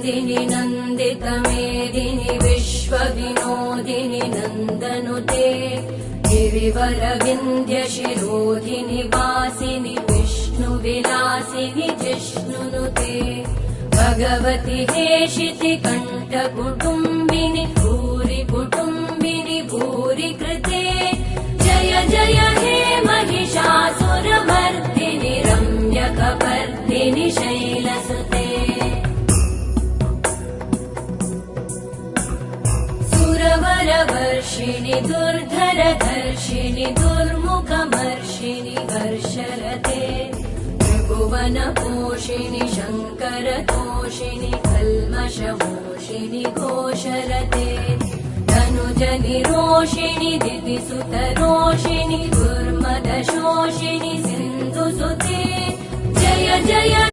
मेदिनि नन्दितमेदिनि विश्वविनोदिनि नन्दनुते गिरिवरविन्द्यशिरोधिनि वासिनि विष्णुविलासिनि जिष्णुनुते भगवति हेशिति कण्ठकुटुम्बिनि भूरि कुटुम्बिनि भूरि कृते जय जय हे महिषासुरमर्दिनि रम्यकपर्दिनि शैलसुते सुरवरवर्षिणि दुर्धरधर्षिणि दुर्मुखमर्षिणि हर्षरते त्रिभुवनपोषिणि शङ्करतोषिणि कल्मषमोषिणि घोषरते धनुजनिरोषिणि दितिसुतरोषिणि दुर्मदशोषिणि सिन्धुसुते जय जय